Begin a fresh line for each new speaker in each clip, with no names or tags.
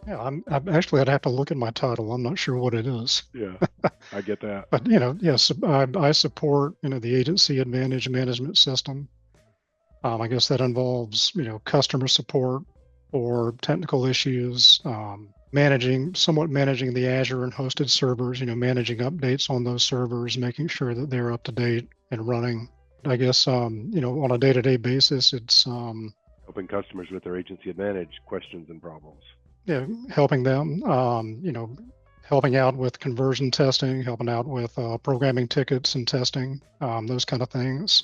Yeah, I'd have to look at my title. I'm not sure what it is.
Yeah, I get that.
But, yes, I support, the agency advantage management system. I guess that involves, customer support or technical issues, somewhat managing the Azure and hosted servers, managing updates on those servers, making sure that they're up to date and running. I guess, on a day-to-day basis, it's,
Helping customers with their agency advantage questions and problems.
helping them, helping out with conversion testing, helping out with programming tickets and testing, those kind of things.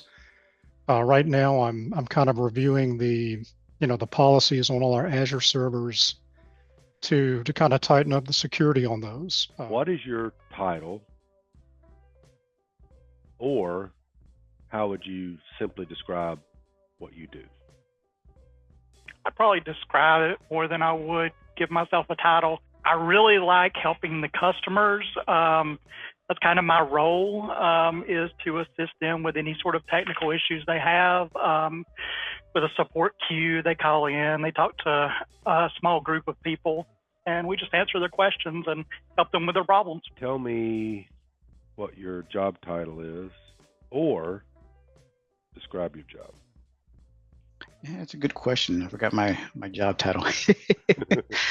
Right now, I'm kind of reviewing the policies on all our Azure servers to kind of tighten up the security on those.
What is your title, or how would you simply describe what you do?
I'd probably describe it more than I would give myself a title. I really like helping the customers. That's kind of my role, is to assist them with any sort of technical issues they have. With a support queue, they call in, they talk to a small group of people, and we just answer their questions and help them with their problems.
Tell me what your job title is, or describe your job.
Yeah, it's a good question. I forgot my job title.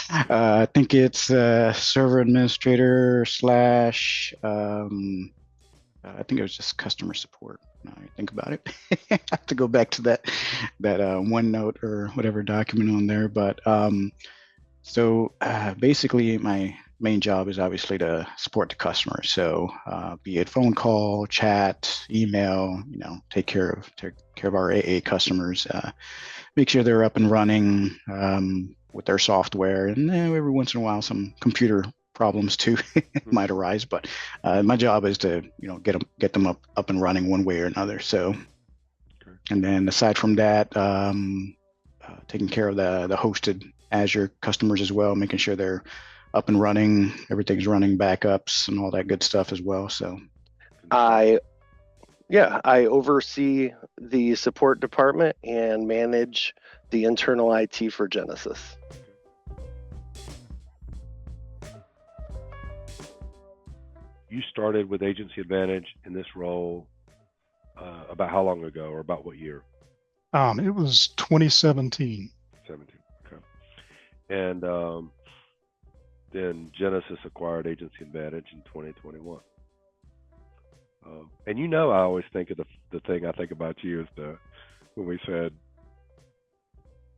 I think it's server administrator slash. I think it was just customer support. Now I think about it, I have to go back to that OneNote or whatever document on there. But so basically, my main job is obviously to support the customer. So be it phone call, chat, email, take care of our AA customers, make sure they're up and running with their software, and every once in a while some computer problems too might arise. But my job is to get them up and running one way or another. So,
Okay.
and then aside from that, taking care of the hosted Azure customers as well, making sure they're up and running, everything's running, backups and all that good stuff as well. So
I oversee the support department and manage the internal IT for Genesis.
You started with Agency Advantage in this role about how long ago, or about what year?
It was 2017.
17. Okay. And then Genesis acquired Agency Advantage in 2021. And I always think of the thing I think about you is when we said,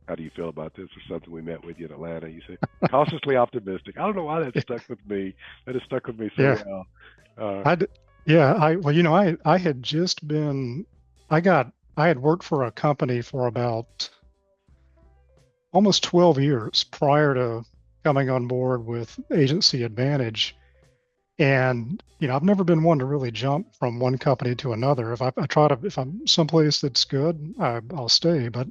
how do you feel about this, or something, we met with you in Atlanta. You say cautiously optimistic. I don't know why that stuck with me. That has stuck with me so
Yeah.
well.
I had just been, I had worked for a company for about almost 12 years prior to coming on board with Agency Advantage. And, I've never been one to really jump from one company to another. If I'm someplace that's good, I'll stay. But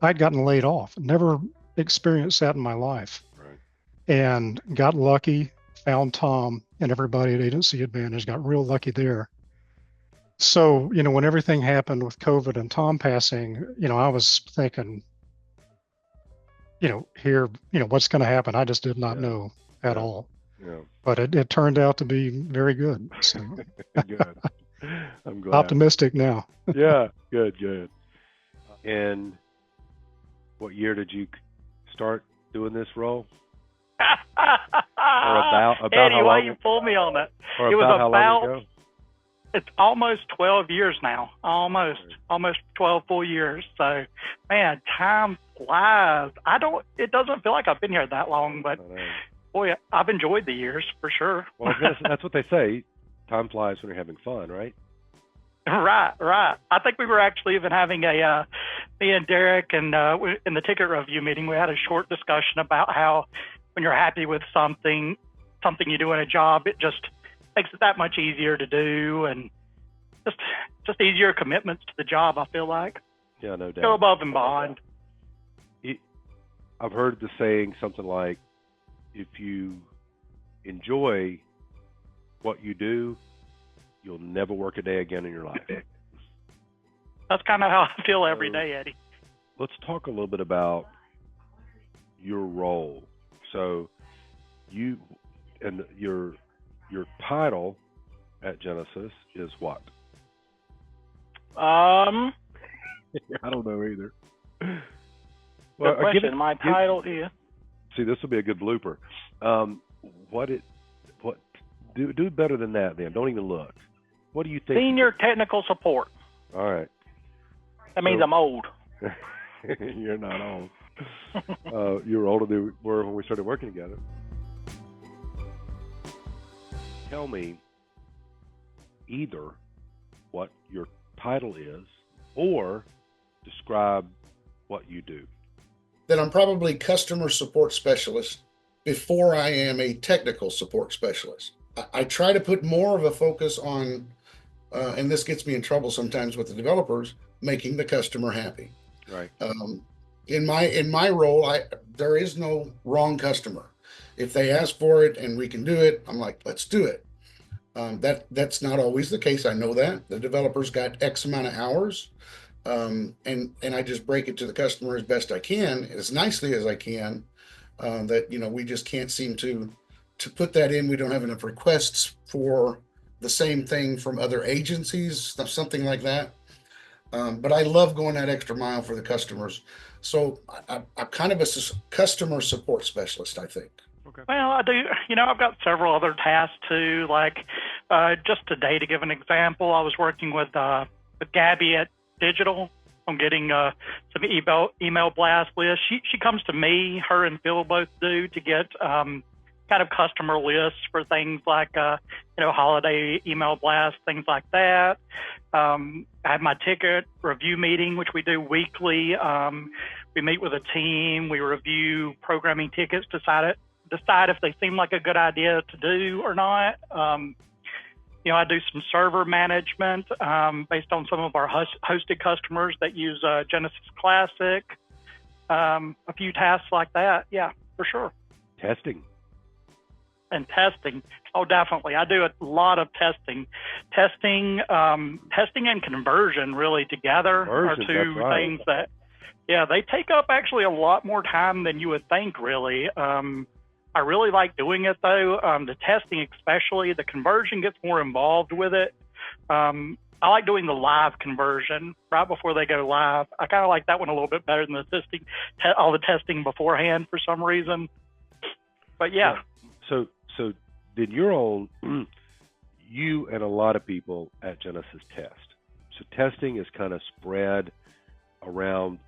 I'd gotten laid off, never experienced that in my life,
Right.
and got lucky, found Tom and everybody at Agency Advantage, got real lucky there. So, when everything happened with COVID and Tom passing, I was thinking, here, what's going to happen? I just did not
Yeah.
know at
Yeah.
all.
Yeah.
But it turned out to be very good. So
Good. I'm glad.
optimistic now.
Yeah. Good. And what year did you start doing this role? Or about
Eddie,
how
why
long?
you pull me on that?
Or
It was
about how long
about,
ago?
it's almost 12 years now. Almost 12 full years. So, man, time flies. It doesn't feel like I've been here that long, but
I know.
boy, I've enjoyed the years for sure.
Well, that's what they say. Time flies when you're having fun, right?
Right. I think we were actually even having me and Derek, and in the ticket review meeting, we had a short discussion about how when you're happy with something you do in a job, it just makes it that much easier to do, and just easier commitments to the job, I feel like.
Yeah, no doubt.
Go above and beyond.
I've heard the saying something like, if you enjoy what you do, you'll never work a day again in your life.
That's kind of how I feel every day, Eddie.
Let's talk a little bit about your role. So you and your title at Genesis is what?
Um,
I don't know either.
Good question. My title is.
See, this will be a good blooper. Do better than that then. Don't even look. What do you think?
Senior technical support.
All right.
That means I'm old.
You're not old. You were older than we were when we started working together. Tell me either what your title is or describe what you do.
That I'm probably customer support specialist before I am a technical support specialist. I try to put more of a focus on, and this gets me in trouble sometimes with the developers, making the customer happy.
Right.
In my role, there is no wrong customer. If they ask for it and we can do it, I'm like, let's do it. That's not always the case. I know that the developer's got X amount of hours, and I just break it to the customer as best I can, as nicely as I can. That we just can't seem to put that in. We don't have enough requests for the same thing from other agencies, something like that. But I love going that extra mile for the customers. So I'm kind of a customer support specialist, I think.
Okay.
Well, I do. I've got several other tasks too. Like just today, to give an example, I was working with Gabby at Digital. I'm getting some email blast lists. She comes to me, her and Phil both do, to get kind of customer lists for things like holiday email blasts, things like that. I have my ticket review meeting, which we do weekly. We meet with a team. We review programming tickets, decide if they seem like a good idea to do or not. I do some server management based on some of our hosted customers that use Genesis Classic. A few tasks like that. Yeah, for sure.
Testing.
And testing. Oh, definitely. I do a lot of testing. Testing and conversion really together are two things that, they take up actually a lot more time than you would think, really. I really like doing it, though. The testing especially, the conversion gets more involved with it. I like doing the live conversion right before they go live. I kind of like that one a little bit better than the testing, all the testing beforehand for some reason. But yeah.
So then you're on, you and a lot of people at Genesis test. So testing is kind of spread around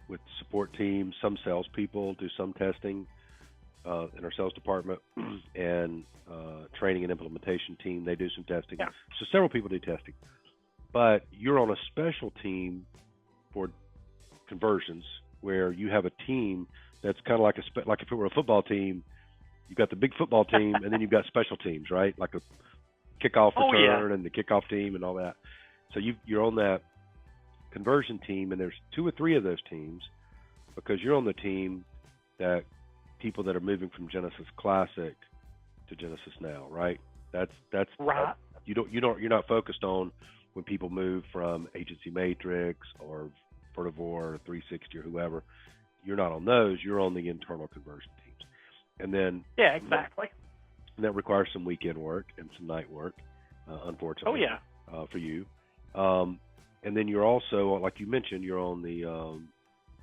with support teams. Some salespeople do some testing in our sales department, and training and implementation team, they do some testing.
Yeah.
So several people do testing. But you're on a special team for conversions where you have a team that's kind of like like if it were a football team, you've got the big football team, and then you've got special teams, right? Like a kickoff return and the kickoff team and all that. So you're on that conversion team, and there's 2 or 3 of those teams because you're on the team that people that are moving from Genesis Classic to Genesis Now, right? That's
right.
You're not focused on when people move from Agency Matrix or Vertivore or 360 or whoever. You're not on those. You're on the internal conversion teams. And then
exactly.
And that requires some weekend work and some night work, unfortunately.
Oh yeah.
For you. And then you're also, like you mentioned, you're on the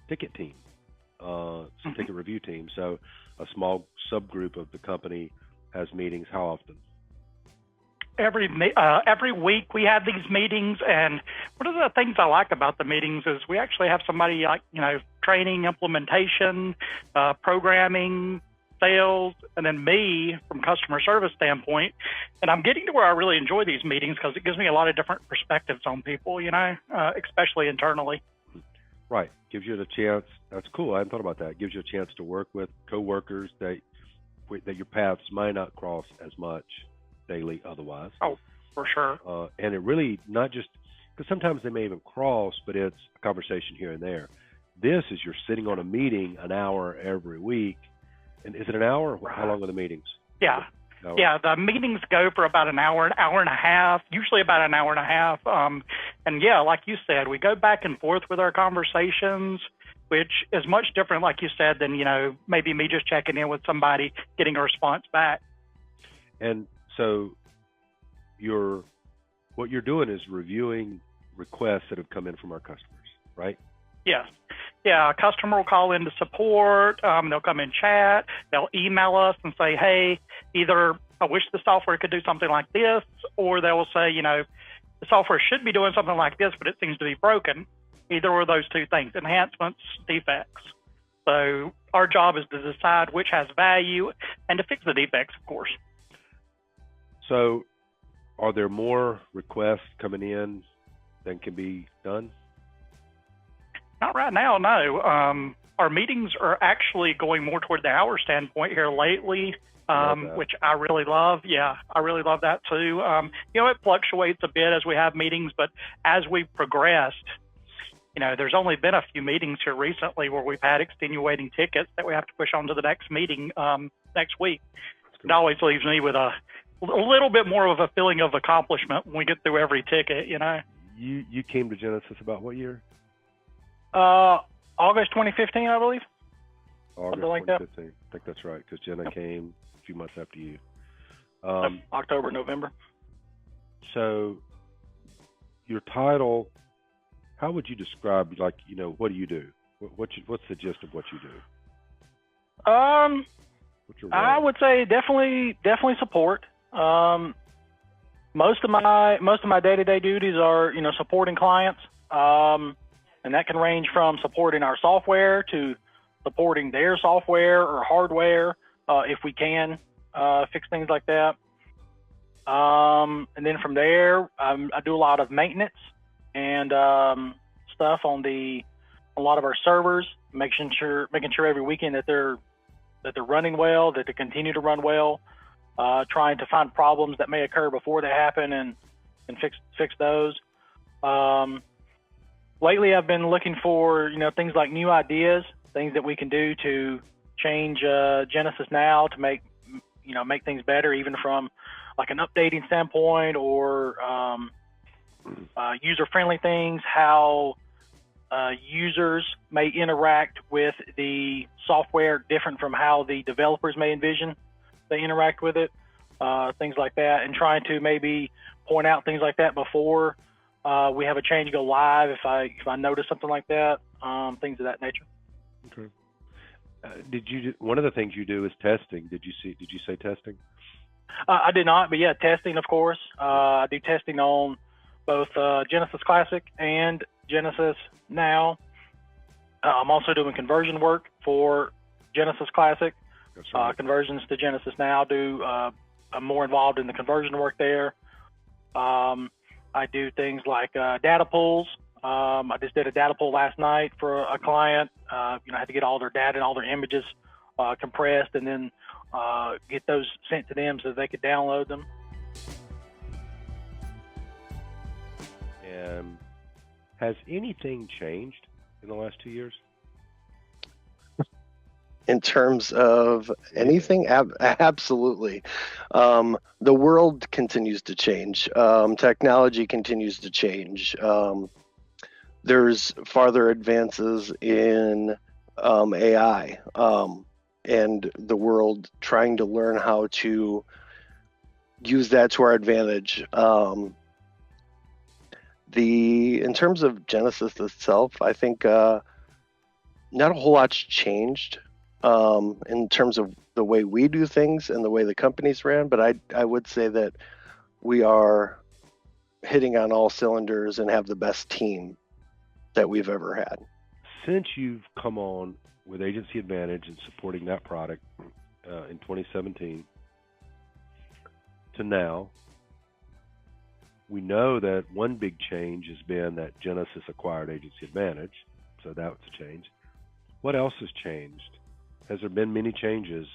ticket team, ticket review team. So a small subgroup of the company has meetings. How often?
Every week we have these meetings, and one of the things I like about the meetings is we actually have somebody like, training, implementation, programming, sales, and then me from customer service standpoint. And I'm getting to where I really enjoy these meetings because it gives me a lot of different perspectives on people, especially internally.
Right. Gives you the chance. That's cool. I hadn't thought about that. It gives you a chance to work with coworkers that your paths might not cross as much daily otherwise.
Oh, for sure.
And it really not just because sometimes they may even cross, but it's a conversation here and there. This is you're sitting on a meeting an hour every week. And is it an hour? Right. How long are the meetings?
Yeah. Yeah, the meetings go for about an hour and a half, usually about an hour and a half. And yeah, like you said, we go back and forth with our conversations. which is much different, like you said, than, maybe me just checking in with somebody, getting a response back.
And so what you're doing is reviewing requests that have come in from our customers, right?
Yes. Yeah, a customer will call into support. They'll come in chat. They'll email us and say, hey, either I wish the software could do something like this, or they will say, the software should be doing something like this, but it seems to be broken. Either of those two things, enhancements, defects. So our job is to decide which has value and to fix the defects, of course.
So are there more requests coming in than can be done?
Not right now, no. Our meetings are actually going more toward the hour standpoint here lately, which I really love. Yeah, I really love that too. It fluctuates a bit as we have meetings, but as we've progressed, there's only been a few meetings here recently where we've had extenuating tickets that we have to push on to the next meeting next week. It always leaves me with a little bit more of a feeling of accomplishment when we get through every ticket,
You came to Genesis about what year?
August 2015, I believe.
August
something like
2015. I think that's right, because Jenna came a few months after you.
October, November.
So your title, how would you describe, what do you do? What's the gist of what you do?
I would say definitely support. Most of my day-to-day duties are, supporting clients. And that can range from supporting our software to supporting their software or hardware, if we can fix things like that. And then from there, I do a lot of maintenance and stuff on a lot of our servers, making sure every weekend that they're running well, that they continue to run well, trying to find problems that may occur before they happen and fix those. Lately, I've been looking for, things like new ideas, things that we can do to change Genesis Now to make things better, even from like an updating standpoint or user-friendly things, how users may interact with the software different from how the developers may envision they interact with it, things like that, and trying to maybe point out things like that before we have a change go live if I notice something like that, things of that nature.
Okay. One of the things you do is testing. Did you say testing?
I did not, but yeah, testing, of course. I do testing on both Genesis Classic and Genesis Now. I'm also doing conversion work for Genesis Classic.
That's right.
Conversions to Genesis Now. I'm more involved in the conversion work there. I do things like data pulls. I just did a data pull last night for a client. I had to get all their data and all their images compressed and then get those sent to them so they could download them.
And has anything changed in the last 2 years?
In terms of anything, absolutely. The world continues to change. Technology continues to change. There's farther advances in AI, and the world trying to learn how to use that to our advantage. In terms of Genesis itself, I think not a whole lot's changed. In terms of the way we do things and the way the company's ran, but I would say that we are hitting on all cylinders and have the best team that we've ever had.
Since you've come on with Agency Advantage and supporting that product in 2017 to now, we know that one big change has been that Genesis acquired Agency Advantage, so that's a change. What else has changed? Has there been many changes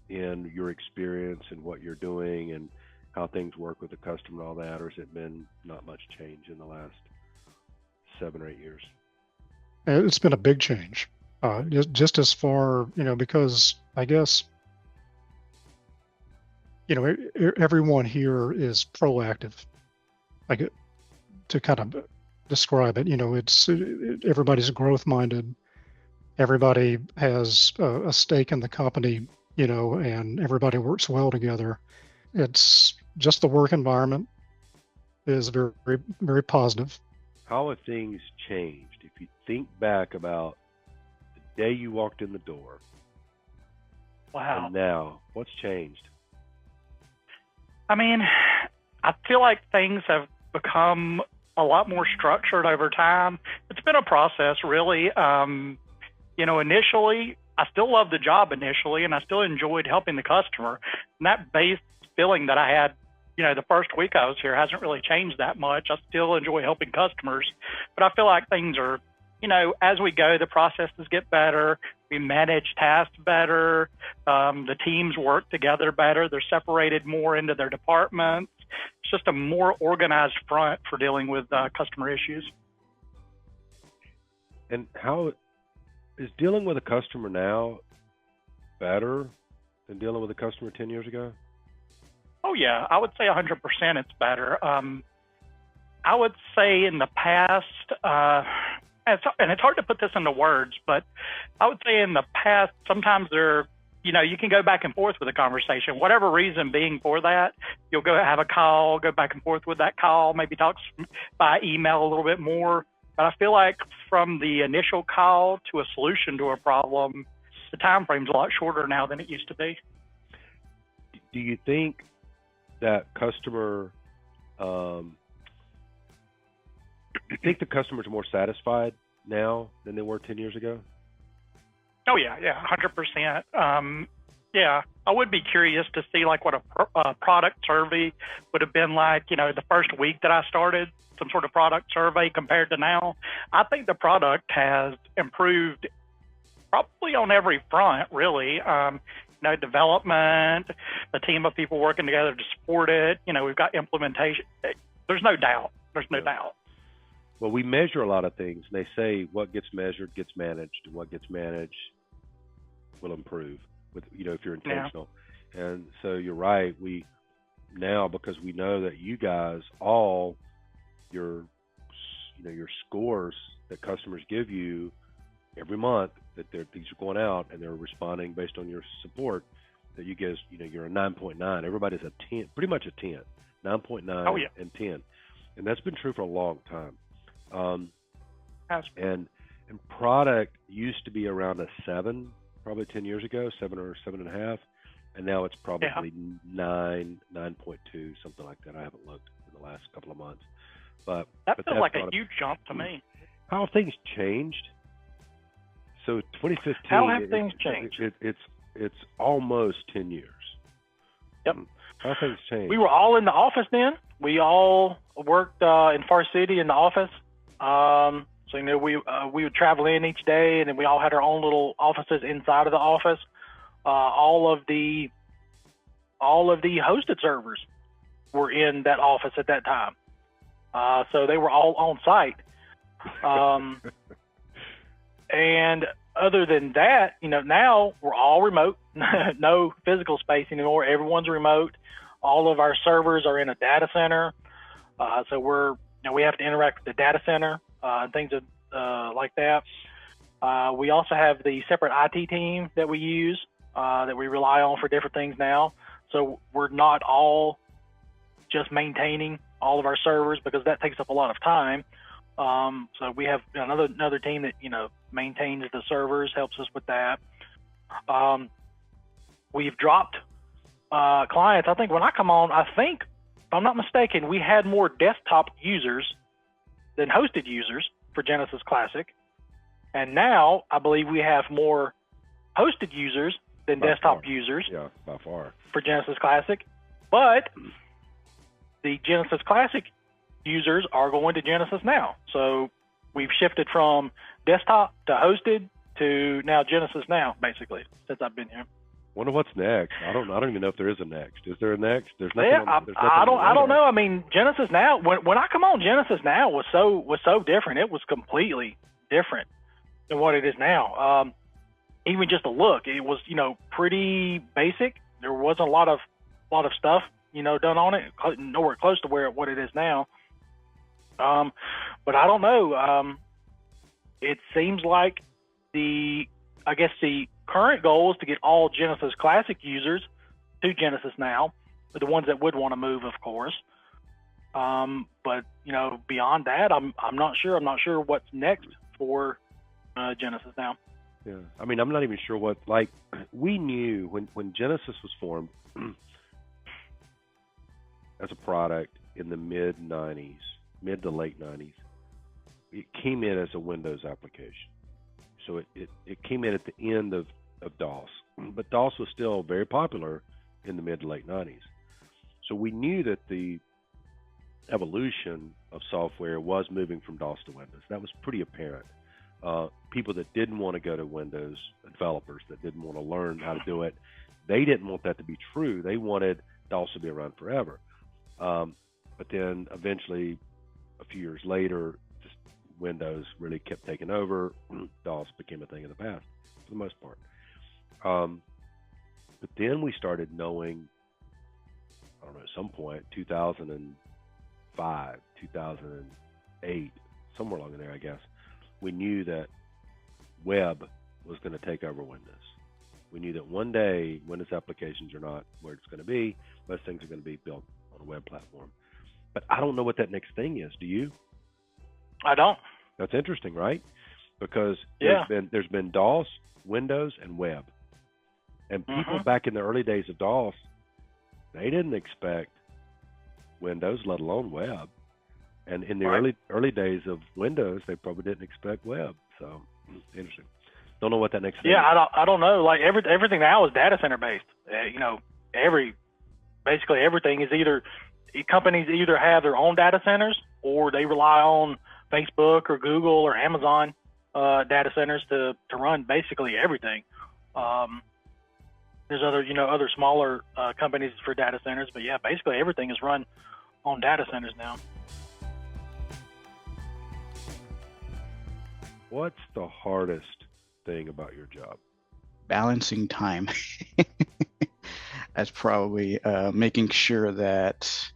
in your experience and what you're doing and how things work with the customer and all that, or has it been not much change in the last 7 or 8 years?
It's been a big change, just as far, because I guess, everyone here is proactive. Like, to kind of describe it, it's everybody's growth minded. everybody has a stake in the company, and everybody works well together. It's just the work environment is very, very positive.
How have things changed? If you think back about the day you walked in the door
Wow.
and now, what's changed?
I mean, I feel like things have become a lot more structured over time. It's been a process, really. Initially, I still loved the job initially, and I still enjoyed helping the customer. And that base feeling that I had, the first week I was here hasn't really changed that much. I still enjoy helping customers, but I feel like things are, as we go, the processes get better. We manage tasks better. The teams work together better. They're separated more into their departments. It's just a more organized front for dealing with customer issues.
And how is dealing with a customer now better than dealing with a customer 10 years ago?
Oh, yeah. I would say 100% it's better. I would say in the past, and it's hard to put this into words, but I would say in the past, sometimes you can go back and forth with a conversation, whatever reason being for that. You'll go have a call, go back and forth with that call, maybe talk by email a little bit more. But I feel like from the initial call to a solution to a problem, the time frame's a lot shorter now than it used to be.
Do you think that customer, you think the customers are more satisfied now than they were 10 years ago?
Oh, yeah, 100%. Yeah, I would be curious to see like what a product survey would have been like, the first week that I started, some sort of product survey compared to now. I think the product has improved probably on every front, really. Development, the team of people working together to support it. We've got implementation. There's no doubt.
Well, we measure a lot of things, and they say what gets measured gets managed, and what gets managed will improve with, if you're intentional. Yeah. And so you're right. We now, because we know that you guys all your scores that customers give you every month, that these are going out and they're responding based on your support, that you guys, you're a 9.9. Everybody's a 10, pretty much a 10, 9.9
oh, yeah.
and 10. And that's been true for a long time. And product used to be around a 7, probably 10 years ago, 7 or 7.5, and now it's probably 9, 9.2, something like that. I haven't looked in the last couple of months, but
that feels like a huge jump to me.
How have things changed? So 2015.
How have things changed?
It's almost 10 years.
Yep.
How have things changed?
We were all in the office then. We all worked in Far City in the office. So we would travel in each day, and then we all had our own little offices inside of the office. All of the hosted servers were in that office at that time. So they were all on site. And other than that, now we're all remote. No physical space anymore. Everyone's remote. All of our servers are in a data center. So we have to interact with the data center and things like that. We also have the separate IT team that we use, that we rely on for different things now. So we're not all just maintaining all of our servers, because that takes up a lot of time. So we have another team that maintains the servers, helps us with that. We've dropped clients. I think when I come on, if I'm not mistaken, we had more desktop users than hosted users for Genesis Classic, and now I believe we have more hosted users than desktop users.
Yeah, by far.
For Genesis Classic, but the Genesis Classic users are going to Genesis now. So we've shifted from desktop to hosted to now Genesis now, basically, since I've been here.
Wonder what's next. I don't even know if there is a next. Is there a next? There's nothing.
Yeah, I don't know. I mean, Genesis now. When I come on, Genesis now was so different. It was completely different than what it is now. Even just the look, it was pretty basic. There wasn't a lot of stuff done on it. Nowhere close to what it is now. But I don't know. It seems like I guess the current goal is to get all Genesis Classic users to Genesis now, the ones that would want to move, of course. But beyond that, I'm not sure. I'm not sure what's next for Genesis now.
Yeah, I mean, I'm not even sure what. Like, we knew when Genesis was formed as a product in the mid to late 90s, it came in as a Windows application. So it came in at the end of DOS, but DOS was still very popular in the mid to late 90s. So we knew that the evolution of software was moving from DOS to Windows. That was pretty apparent. People that didn't want to go to Windows, developers that didn't want to learn how to do it, they didn't want that to be true. They wanted DOS to be around forever. But then eventually, a few years later, just Windows really kept taking over. DOS became a thing of the past for the most part. But then we started knowing, I don't know, at some point, 2005, 2008, somewhere along in there, I guess, we knew that web was going to take over Windows. We knew that one day Windows applications are not where it's going to be. Most things are going to be built on a web platform. But I don't know what that next thing is. Do you?
I don't.
That's interesting, right? Because
Yeah.
there's been DOS, Windows, and web. And people back in the early days of DOS, they didn't expect Windows, let alone web. And in the early days of Windows, they probably didn't expect web. So interesting. Don't know what that next thing is.
I don't know. Like everything now is data center based. Basically everything is either companies either have their own data centers or they rely on Facebook or Google or Amazon data centers to run basically everything. There's other smaller companies for data centers, but yeah, basically everything is run on data centers now.
What's the hardest thing about your job?
Balancing time. That's probably making sure that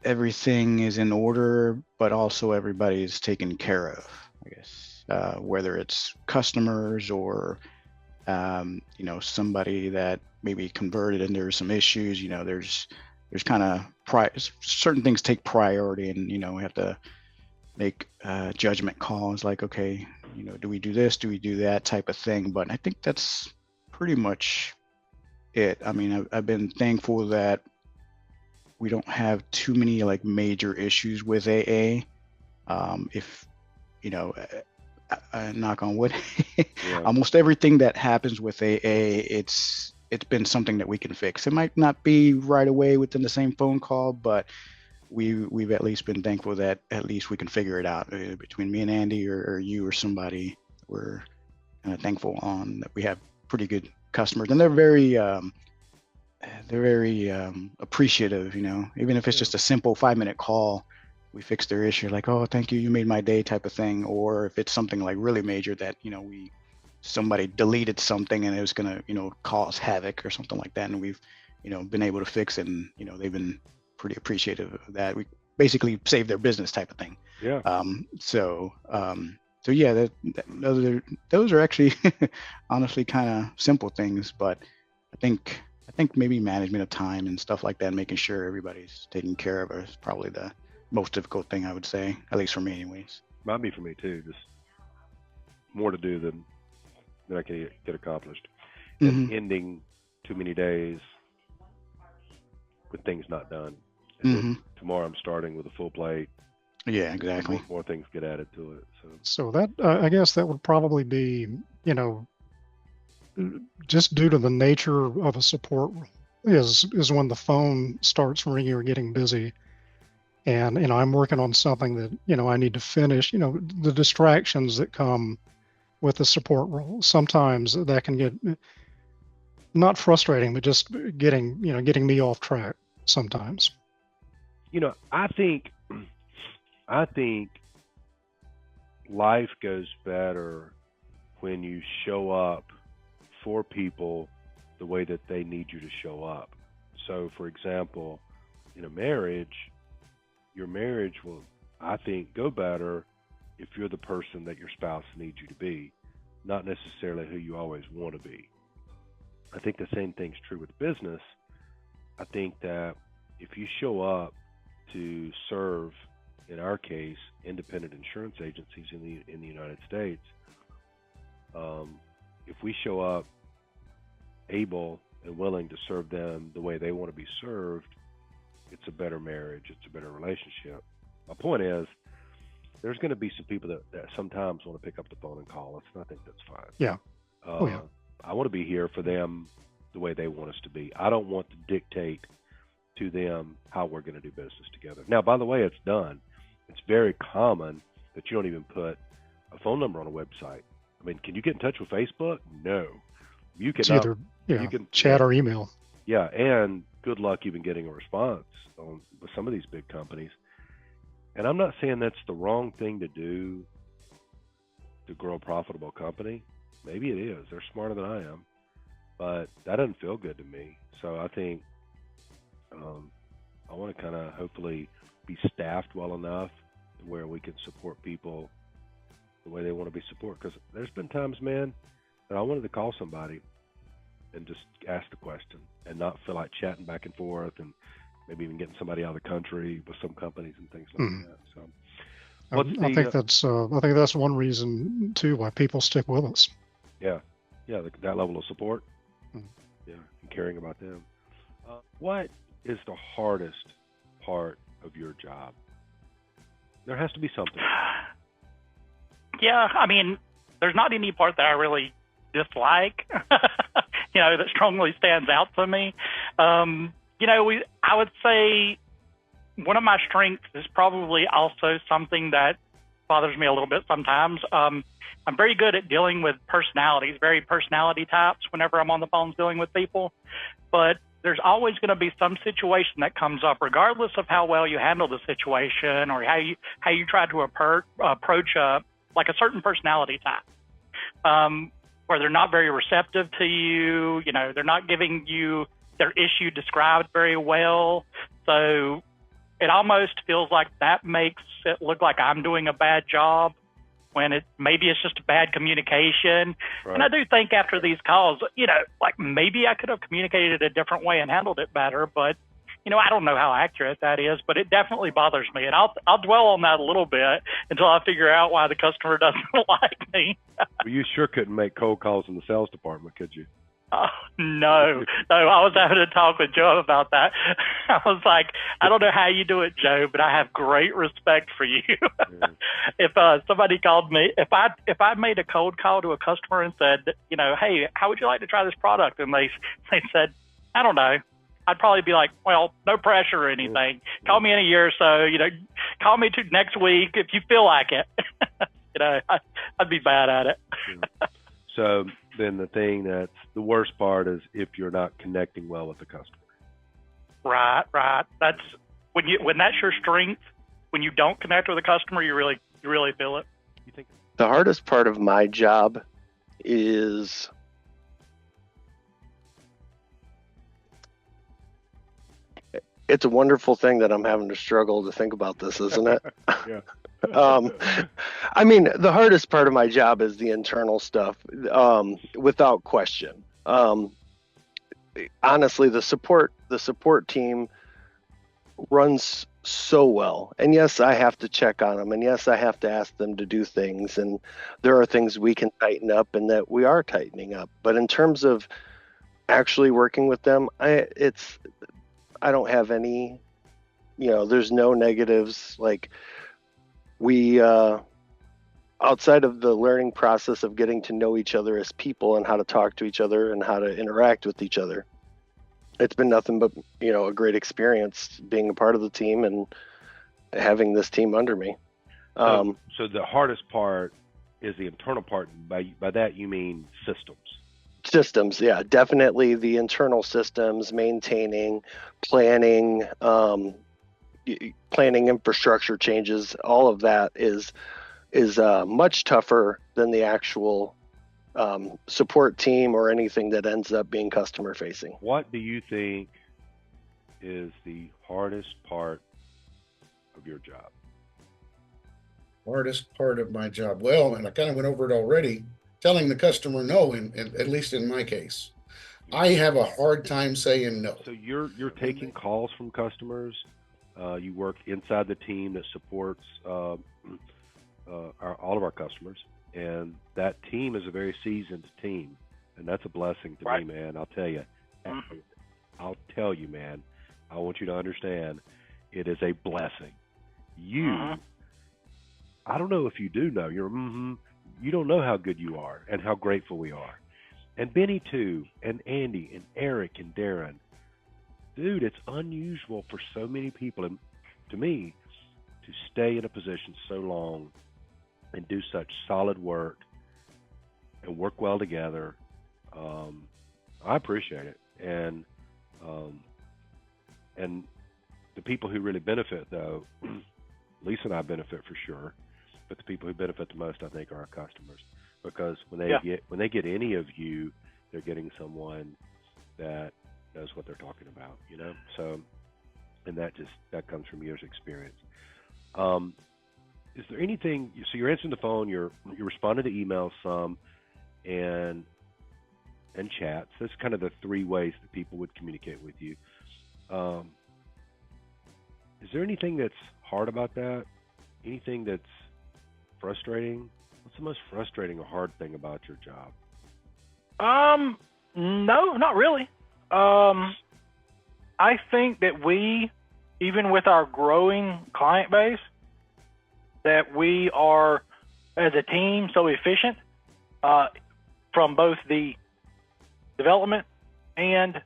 everything is in order, but also everybody's taken care of, I guess, whether it's customers or somebody that maybe converted and there's some issues. There's kind of certain things take priority, and we have to make judgment calls like, okay, do we do this, do we do that type of thing. But I think that's pretty much it. I mean, I've been thankful that we don't have too many like major issues with AA. If knock on wood, almost everything that happens with AA, it's been something that we can fix. It might not be right away within the same phone call, but we've at least been thankful that at least we can figure it out between me and Andy or you or somebody. We're kind of thankful on that we have pretty good customers, and they're very appreciative. Even if it's just a simple 5-minute call, we fix their issue, like, oh, thank you, you made my day type of thing. Or if it's something like really major that somebody deleted something and it was gonna cause havoc or something like that, and we've been able to fix it, and they've been pretty appreciative of that. We basically saved their business type of thing.
Yeah.
So yeah, those are actually honestly kind of simple things, but I think maybe management of time and stuff like that, making sure everybody's taken care of, is probably the most difficult thing, I would say, at least for me anyways.
Might be for me too. Just more to do than I can get accomplished. And ending too many days with things not done. And then tomorrow I'm starting with a full plate.
Yeah, exactly.
More things get added to it.
So that I guess that would probably be, just due to the nature of a support role, is when the phone starts ringing or getting busy, and I'm working on something that I need to finish. The distractions that come with the support role, sometimes that can get not frustrating, but just getting me off track sometimes.
I think life goes better when you show up for people the way that they need you to show up. So, for example, in a marriage, your marriage will, I think, go better if you're the person that your spouse needs you to be, not necessarily who you always want to be. I think the same thing's true with business. I think that if you show up to serve, in our case, independent insurance agencies in the United States, if we show up able and willing to serve them the way they want to be served, it's a better marriage, it's a better relationship. My point is, there's going to be some people that sometimes want to pick up the phone and call us, and I think that's fine.
Yeah. Yeah.
I want to be here for them the way they want us to be. I don't want to dictate to them how we're going to do business together. Now, by the way, it's done. It's very common that you don't even put a phone number on a website. I mean, can you get in touch with Facebook? No. You can
either chat or email.
Yeah, and good luck even getting a response with some of these big companies. And I'm not saying that's the wrong thing to do to grow a profitable company. Maybe it is. They're smarter than I am. But that doesn't feel good to me. So I think I want to kind of hopefully be staffed well enough where we can support people the way they want to be supported. Because there's been times, man, that I wanted to call somebody and just ask the question and not feel like chatting back and forth and maybe even getting somebody out of the country with some companies and things like that. So
I think that's one reason too why people stick with us.
Yeah, that level of support. Yeah, and caring about them. What is the hardest part of your job? There has to be something.
Yeah, I mean, there's not any part that I really dislike, that strongly stands out to me. I would say one of my strengths is probably also something that bothers me a little bit sometimes. I'm very good at dealing with personalities, very personality types whenever I'm on the phones dealing with people. But there's always going to be some situation that comes up, regardless of how well you handle the situation or how you try to approach like a certain personality type, where they're not very receptive to you. They're not giving you their issue described very well. So it almost feels like that makes it look like I'm doing a bad job when maybe it's just a bad communication. Right. And I do think after these calls, like maybe I could have communicated it a different way and handled it better, but I don't know how accurate that is, but it definitely bothers me. And I'll dwell on that a little bit until I figure out why the customer doesn't like me.
Well, you sure couldn't make cold calls in the sales department, could you?
Oh, no, I was having a talk with Joe about that. I was like, I don't know how you do it, Joe, but I have great respect for you. Yeah. If somebody called me, if I made a cold call to a customer and said, hey, how would you like to try this product? And they said, I don't know. I'd probably be like, well, no pressure or anything. Yeah. Call me in a year or so, call me next week if you feel like it. I'd be bad at it.
Yeah. So then the thing that's the worst part is if you're not connecting well with the customer.
Right. That's when that's your strength. When you don't connect with a customer, you really feel it.
You think
the hardest part of my job is it's a wonderful thing that I'm having to struggle to think about this, isn't it?
Yeah.
I mean, the hardest part of my job is the internal stuff, without question. Honestly, the support team runs so well. And yes, I have to check on them. And yes, I have to ask them to do things. And there are things we can tighten up and that we are tightening up. But in terms of actually working with them, I don't have any, there's no negatives. Like we, outside of the learning process of getting to know each other as people and how to talk to each other and how to interact with each other, it's been nothing but, a great experience being a part of the team and having this team under me.
So the hardest part is the internal part. By that, you mean systems.
Systems, yeah, definitely the internal systems, maintaining, planning infrastructure changes. All of that is much tougher than the actual support team or anything that ends up being customer facing.
What do you think is the hardest part of your job?
Hardest part of my job. Well, and I kind of went over it already, telling the customer no, at least in my case. I have a hard time saying no.
So you're taking calls from customers. You work inside the team that supports all of our customers, and that team is a very seasoned team, and that's a blessing to me, man. I'll tell you. I'll tell you, man. I want you to understand, it is a blessing. You, I don't know if you do know. You don't know how good you are and how grateful we are. And Benny too, and Andy and Eric and Darren. Dude, it's unusual for so many people, and to me, to stay in a position so long and do such solid work and work well together. I appreciate it. And the people who really benefit, though, Lisa and I benefit for sure, but the people who benefit the most, I think, are our customers, because when they get any of you, they're getting someone that knows what they're talking about, you know. So, and that comes from years' experience. Is there anything? So you're answering the phone, you're responding to emails some, and chats. That's kind of the three ways that people would communicate with you. Is there anything that's hard about that? Anything that's frustrating? What's the most frustrating or hard thing about your job?
No, not really. I think that we, even with our growing client base, that we are, as a team, so efficient from both the development and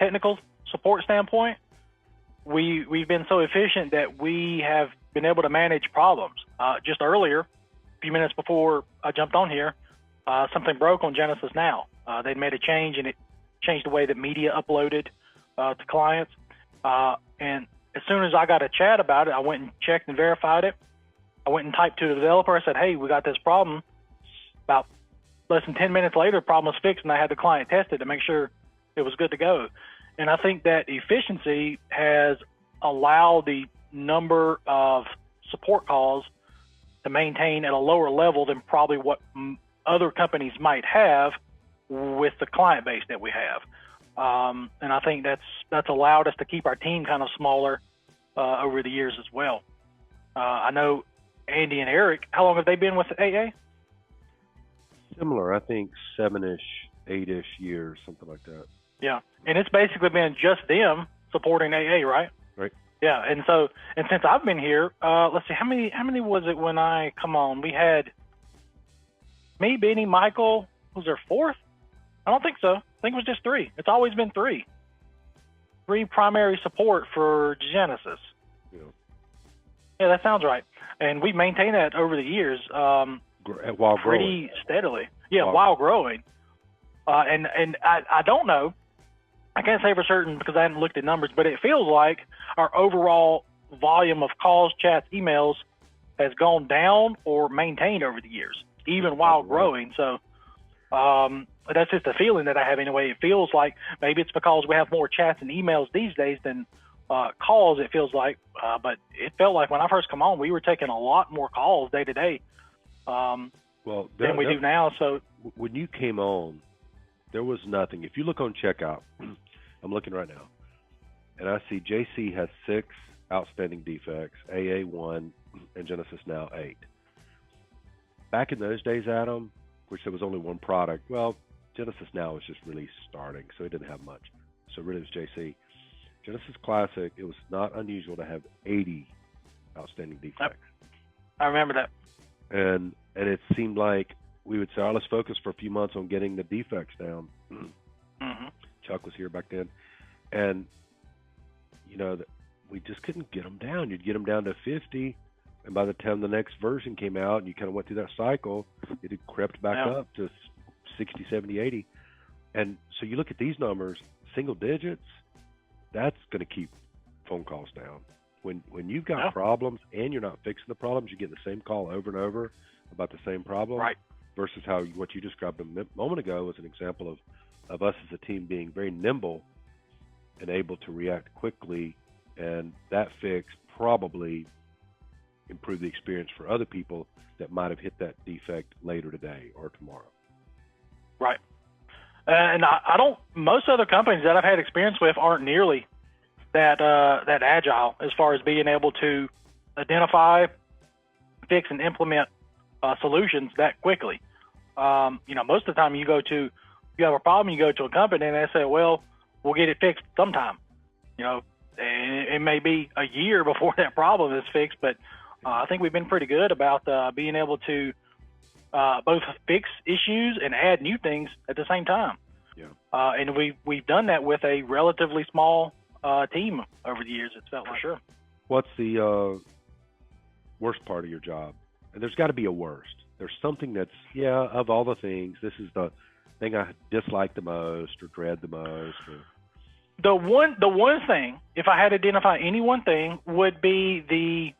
technical support standpoint. We've been so efficient that we have been able to manage problems. Just earlier, a few minutes before I jumped on here, something broke on Genesis Now. They'd made a change, and it changed the way that media uploaded to clients. And as soon as I got a chat about it, I went and checked and verified it. I went and typed to the developer. I said, hey, we got this problem. About less than 10 minutes later, the problem was fixed, and I had the client test it to make sure it was good to go. And I think that efficiency has allowed the number of support calls to maintain at a lower level than probably what other companies might have with the client base that we have. And I think that's allowed us to keep our team kind of smaller over the years as well. I know Andy and Eric, how long have they been with the AA?
Similar, I think 7-ish, 8-ish years, something like that.
Yeah, and it's basically been just them supporting AA, right?
Right.
Yeah, and since I've been here, let's see, how many was it when I come on? We had me, Benny, Michael. Was there fourth? I don't think so. I think it was just three. It's always been three. Three primary support for Genesis. Yeah, that sounds right. And we've maintained that over the years.
While
pretty
growing.
steadily. Yeah, while growing. And I don't know. I can't say for certain because I haven't looked at numbers, but it feels like our overall volume of calls, chats, emails has gone down or maintained over the years, even while growing. So that's just a feeling that I have anyway. It feels like maybe it's because we have more chats and emails these days than calls, it feels like. But it felt like when I first come on, we were taking a lot more calls day to day than we do now. So
when you came on, there was nothing. If you look on checkout, I'm looking right now, and I see JC has 6 outstanding defects, AA 1, and Genesis Now 8. Back in those days, Adam, which there was only one product, well, Genesis Now was just really starting, so it didn't have much. So really it was JC. Genesis Classic, it was not unusual to have 80 outstanding defects.
I remember that.
And it seemed like we would say, oh, let's focus for a few months on getting the defects down.
Mm-hmm.
Chuck was here back then. And, you know, we just couldn't get them down. You'd get them down to 50, and by the time the next version came out and you kind of went through that cycle, it had crept back up to 60, 70, 80. And so you look at these numbers, single digits, that's going to keep phone calls down. When you've got problems and you're not fixing the problems, you get the same call over and over about the same problem.
Right.
Versus how what you described a moment ago was an example of us as a team being very nimble and able to react quickly, and that fix probably improve the experience for other people that might have hit that defect later today or tomorrow.
Right. And I don't. Most other companies that I've had experience with aren't nearly that agile as far as being able to identify, fix, and implement solutions that quickly. Most of the time you have a problem, you go to a company and they say, well, we'll get it fixed sometime. It may be a year before that problem is fixed, but I think we've been pretty good about being able to both fix issues and add new things at the same time.
Yeah.
And we've done that with a relatively small team over the years, it's felt for sure.
What's the worst part of your job? And there's got to be a worst. There's something that's, of all the things, this is the thing I dislike the most or dread the most.
The one thing, if I had to identify any one thing, would be the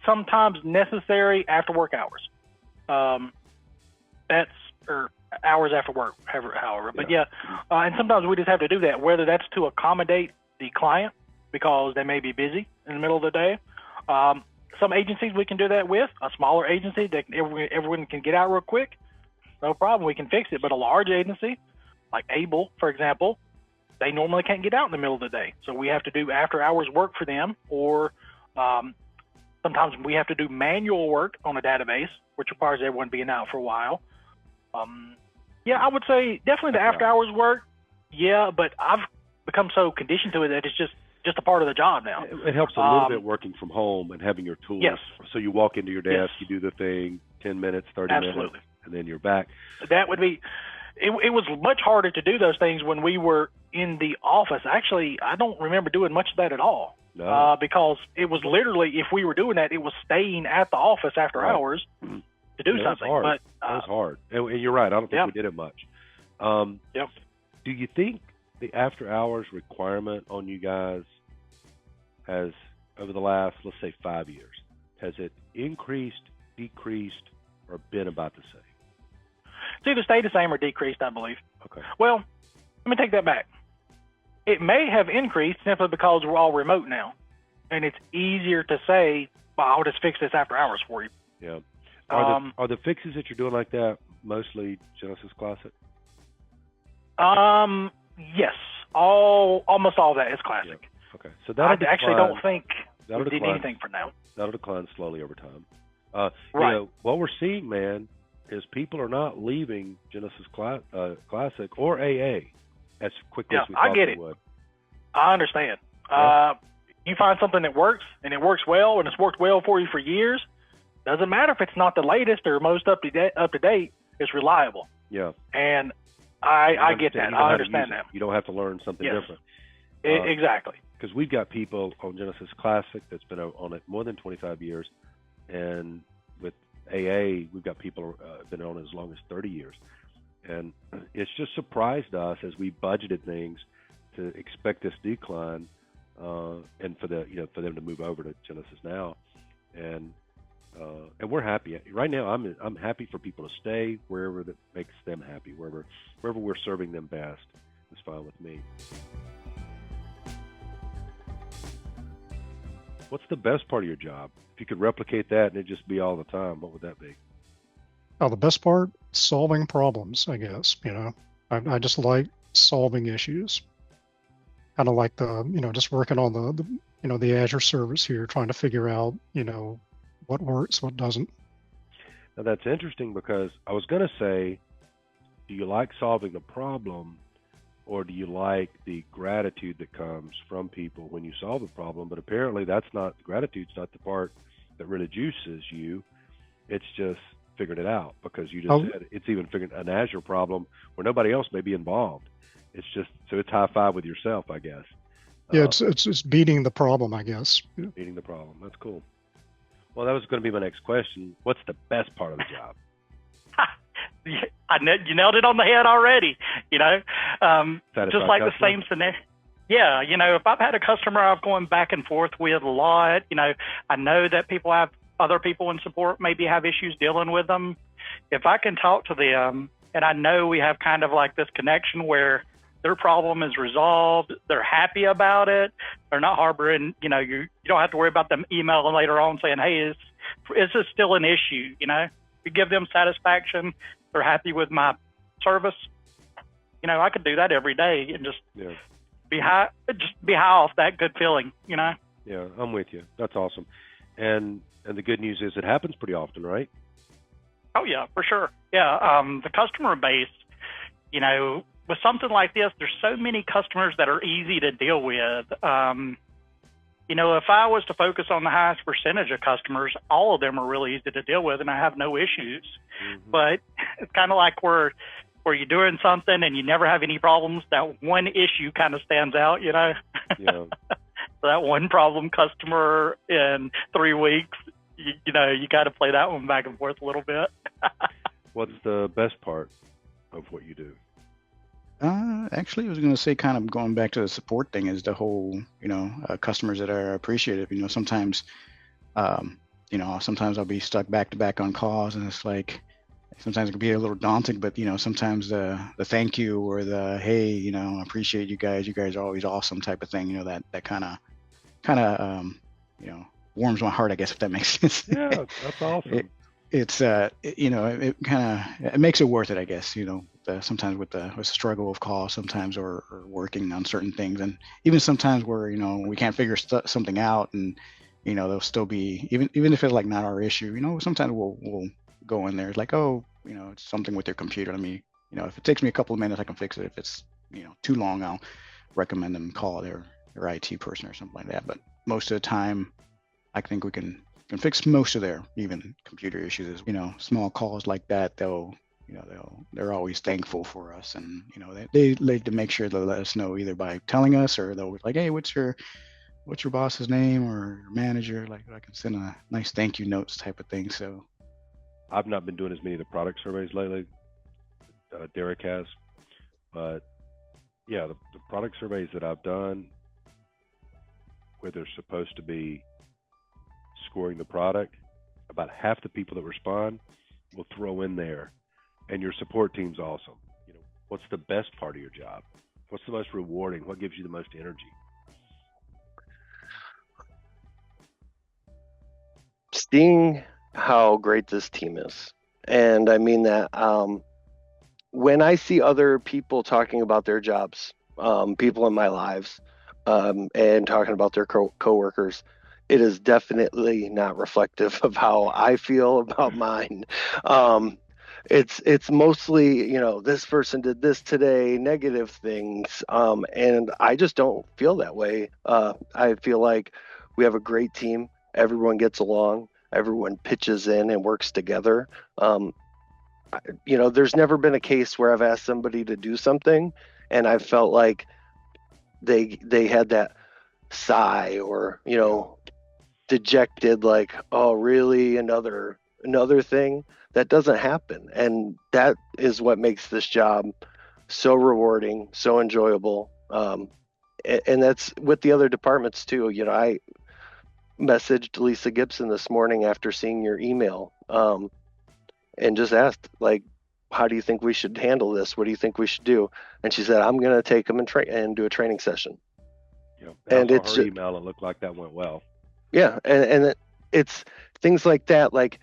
sometimes necessary after work hours. Or hours after work, however. But and sometimes we just have to do that, whether that's to accommodate the client because they may be busy in the middle of the day. Some agencies we can do that with. A smaller agency that everyone can get out real quick, no problem, we can fix it. But a large agency, like Able, for example, they normally can't get out in the middle of the day. So we have to do after hours work for them, or sometimes we have to do manual work on a database, which requires everyone being out for a while. I would say definitely the after hours work. Yeah, but I've become so conditioned to it that it's just a part of the job now.
It helps a little bit working from home and having your tools.
Yes.
So you walk into your desk, you do the thing, 10 minutes, 30
Absolutely.
minutes, and then you're back.
That would be, it was much harder to do those things when we were in the office. Actually, I don't remember doing much of that at all.
No.
Because it was literally, if we were doing that, it was staying at the office after hours to do something.
Hard.
But
that was hard. And you're right. I don't think we did it much.
Yep.
Do you think the after hours requirement on you guys has, over the last, let's say 5 years, has it increased, decreased, or been about the same?
It's either stayed the same or decreased, I believe.
Okay.
Well, let me take that back. It may have increased simply because we're all remote now, and it's easier to say, well, I'll just fix this after hours for you.
Yeah. Are the fixes that you're doing like that mostly Genesis Classic?
Yes. Almost all of that is classic.
Yeah. Okay. So I
actually don't think we did anything for now.
That'll decline slowly over time.
Right.
What we're seeing, man, is people are not leaving Genesis Classic or AA as quickly as we thought they would.
I understand.
Yeah.
You find something that works, and it works well, and it's worked well for you for years. Doesn't matter if it's not the latest or most up to date. It's reliable.
Yeah.
And I get that. I understand that.
You don't have to learn something different.
Exactly.
Because we've got people on Genesis Classic that's been on it more than 25 years, and with AA, we've got people been on it as long as 30 years. And it's just surprised us as we budgeted things to expect this decline, and for them to move over to Genesis now, and we're happy right now. I'm happy for people to stay wherever that makes them happy, wherever we're serving them best is fine with me. What's the best part of your job? If you could replicate that and it just be all the time, what would that be?
Oh, the best part, solving problems, I guess. I just like solving issues. Kind of like just working on the Azure service here, trying to figure out, what works, what doesn't.
Now that's interesting, because I was going to say, do you like solving the problem, or do you like the gratitude that comes from people when you solve a problem? But apparently gratitude's not the part that really juices you. It's just figuring it out, because you just said it's even figuring an Azure problem where nobody else may be involved. It's just, so it's high five with yourself, I guess.
Yeah, it's beating the problem, I guess.
Beating the problem. That's cool. Well, that was going to be my next question. What's the best part of the job?
You nailed it on the head already. Just like the same scenario. Yeah, if I've had a customer I've gone back and forth with a lot, I know that other people in support maybe have issues dealing with them. If I can talk to them, and I know we have kind of like this connection where their problem is resolved, they're happy about it, they're not harboring, you don't have to worry about them emailing later on saying, hey, is this still an issue? You know, to give them satisfaction, they're happy with my service. You know, I could do that every day and just be high off that good feeling. You know.
Yeah, I'm with you. That's awesome. And the good news is it happens pretty often, right?
Oh yeah, for sure. Yeah, the customer base. You know, with something like this, there's so many customers that are easy to deal with. You know, if I was to focus on the highest percentage of customers, all of them are really easy to deal with, and I have no issues. Mm-hmm. But it's kind of like where you're doing something and you never have any problems. That one issue kind of stands out, you know. Yeah. That one problem customer in 3 weeks, you know, you got to play that one back and forth a little bit.
What's the best part of what you do?
Actually, I was going to say, kind of going back to the support thing, is the whole, you know, customers that are appreciative. You know, sometimes I'll be stuck back to back on calls, and it's like, sometimes it can be a little daunting, but, you know, sometimes the thank you or the, hey, you know, I appreciate you guys are always awesome type of thing, you know, that kind of, you know, warms my heart, I guess, if that makes sense.
Yeah, that's awesome.
You know, it kind of, it makes it worth it, I guess, you know, sometimes with the struggle of calls sometimes, or working on certain things, and even sometimes where, you know, we can't figure something out, and, you know, there'll still be, even if it's like not our issue, you know, sometimes we'll go in there, it's like, oh, you know, it's something with your computer. I mean, you know, if it takes me a couple of minutes, I can fix it. If it's, you know, too long, I'll recommend them call their IT person or something like that. But most of the time, I think we can fix most of their even computer issues. You know, small calls like that, they're always thankful for us, and, you know, they like to make sure to let us know, either by telling us, or they'll be like, hey, what's your boss's name or your manager? Like, I can send a nice thank you notes type of thing. So
I've not been doing as many of the product surveys lately. Derek has, but yeah, the product surveys that I've done, where they're supposed to be scoring the product, about half the people that respond will throw in there, and your support team's awesome. You know, what's the best part of your job? What's the most rewarding? What gives you the most energy?
Seeing how great this team is. And I mean that when I see other people talking about their jobs, people in my lives, and talking about their coworkers, it is definitely not reflective of how I feel about mine. It's mostly, you know, this person did this today, negative things, and I just don't feel that way. I feel like we have a great team. Everyone gets along. Everyone pitches in and works together. You know, there's never been a case where I've asked somebody to do something and I felt like they had that sigh, or, you know, dejected, like, oh, really, another thing. That doesn't happen, and that is what makes this job so rewarding, so enjoyable. And that's with the other departments too. You know, I messaged Lisa Gibson this morning after seeing your email, and just asked, like, how do you think we should handle this? What do you think we should do? And she said, I'm going to take them and do a training session.
Yeah,
and it's
her email, it looked like that went well.
Yeah, and it's things like that. Like,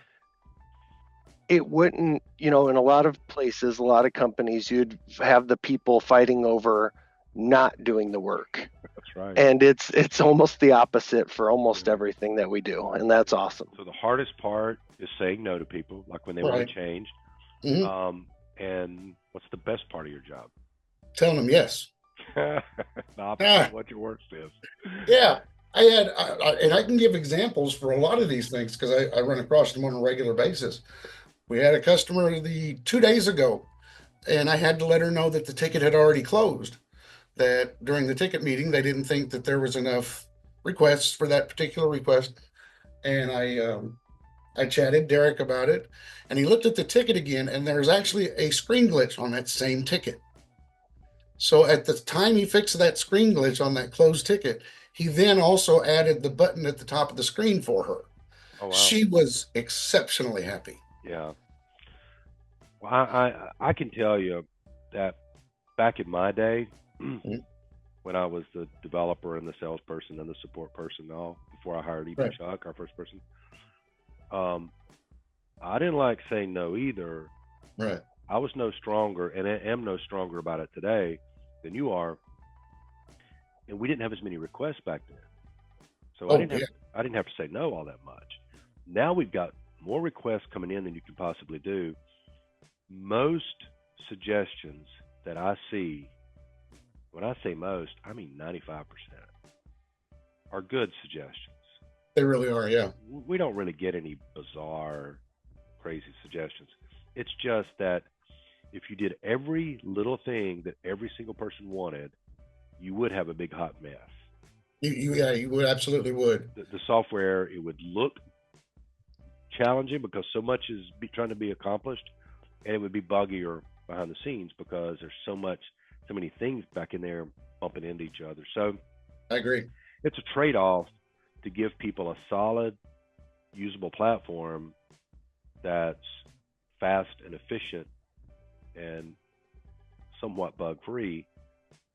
it wouldn't, you know, in a lot of places, a lot of companies, you'd have the people fighting over not doing the work.
That's right.
And it's almost the opposite for almost everything that we do, and that's awesome.
So the hardest part is saying no to people, like when they want to change. Mm-hmm. And what's the best part of your job?
Telling them yes.
What your work says.
Yeah, and I can give examples for a lot of these things, because I run across them on a regular basis. We had a customer 2 days ago, and I had to let her know that the ticket had already closed. That during the ticket meeting, they didn't think that there was enough requests for that particular request. And I chatted Derek about it, and he looked at the ticket again, and there's actually a screen glitch on that same ticket. So at the time he fixed that screen glitch on that closed ticket, he then also added the button at the top of the screen for her. Oh, wow. She was exceptionally happy.
Yeah. Well, I can tell you that back in my day, when I was the developer and the salesperson and the support person, all before I hired even Chuck, our first person, I didn't like saying no either.
Right.
I was no stronger, and I am no stronger about it today than you are. And we didn't have as many requests back then, so
Oh, yeah.
I didn't have to say no all that much. Now we've got more requests coming in than you can possibly do. Most suggestions that I see, when I say most, I mean 95%, are good suggestions.
They really are. Yeah.
We don't really get any bizarre, crazy suggestions. It's just that if you did every little thing that every single person wanted, you would have a big hot mess.
Yeah, you would absolutely would.
The software, it would look challenging because so much is trying to be accomplished, and it would be buggier behind the scenes because there's so many things back in there bumping into each other. So
I agree.
it's a trade-off to give people a solid, usable platform that's fast and efficient and somewhat bug-free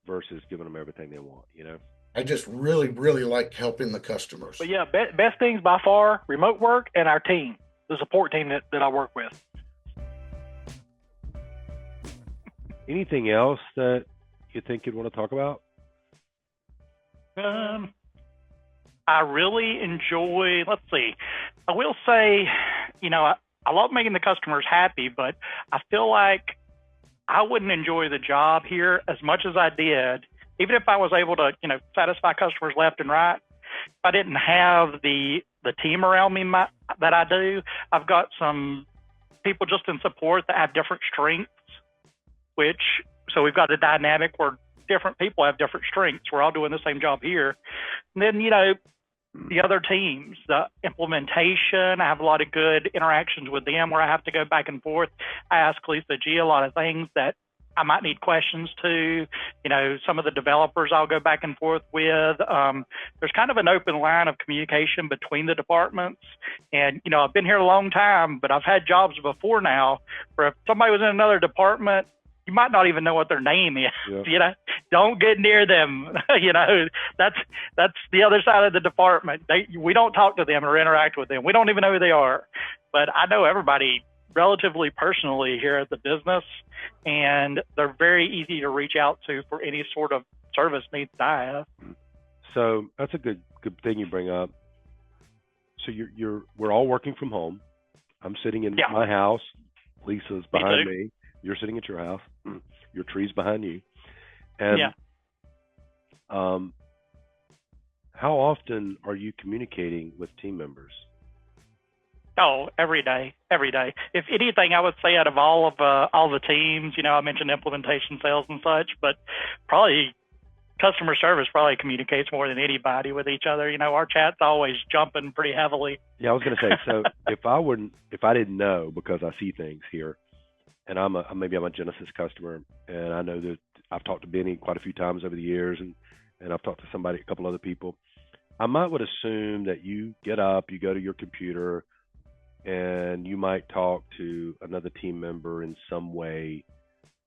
versus giving them everything they want, you know?
I just really, really like helping the customers.
But yeah, best things by far, remote work and our team, the support team that I work with.
Anything else that you think you'd want to talk about?
I really enjoy, let's see, I will say, I love making the customers happy, but I feel like I wouldn't enjoy the job here as much as I did, even if I was able to, satisfy customers left and right. If I didn't have the team around me that I do, I've got some people just in support that have different strengths, so we've got a dynamic where different people have different strengths. We're all doing the same job here. And then, the other teams, the implementation, I have a lot of good interactions with them where I have to go back and forth. I ask Lisa G a lot of things that I might need questions to, some of the developers I'll go back and forth with. There's kind of an open line of communication between the departments. And, I've been here a long time, but I've had jobs before now where if somebody was in another department, you might not even know what their name is. Yep. Don't get near them. That's the other side of the department. We don't talk to them or interact with them. We don't even know who they are. But I know everybody relatively personally here at the business, and they're very easy to reach out to for any sort of service needs that I have.
So that's a good thing you bring up. So we're all working from home. I'm sitting in my house. Lisa's behind me. You're sitting at your house. Your tree's behind you. And how often are you communicating with team members?
Oh, every day. If anything, I would say out of all the teams, I mentioned implementation, sales, and such, but probably customer service probably communicates more than anybody with each other. Our chat's always jumping pretty heavily.
Yeah, I was going to say. So if I didn't know, because I see things here, and maybe I'm a Genesis customer, and I know that I've talked to Benny quite a few times over the years, and I've talked to a couple other people. I would assume that you get up, you go to your computer, and you might talk to another team member in some way,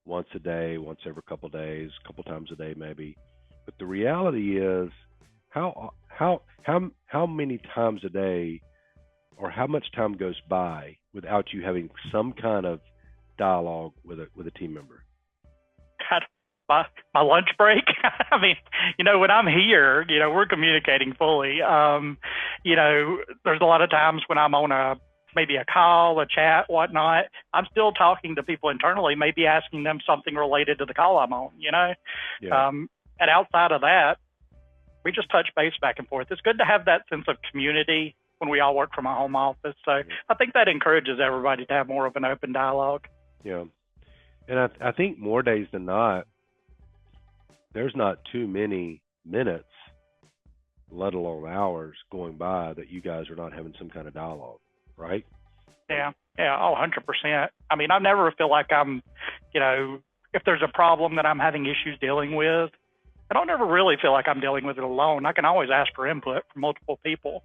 once a day, once every couple of days, a couple times a day maybe. But the reality is, how many times a day, or how much time goes by without you having some kind of dialogue with a team member?
God, my lunch break. I mean, when I'm here, we're communicating fully. There's a lot of times when I'm on maybe a call, a chat, whatnot, I'm still talking to people internally, maybe asking them something related to the call I'm on, Yeah. And outside of that, we just touch base back and forth. It's good to have that sense of community when we all work from a home office. So I think that encourages everybody to have more of an open dialogue.
Yeah. And I think more days than not, there's not too many minutes, let alone hours, going by that you guys are not having some kind of dialogue, right?
Yeah. 100%. I mean, I never feel like I'm, if there's a problem that I'm having issues dealing with, I don't ever really feel like I'm dealing with it alone. I can always ask for input from multiple people,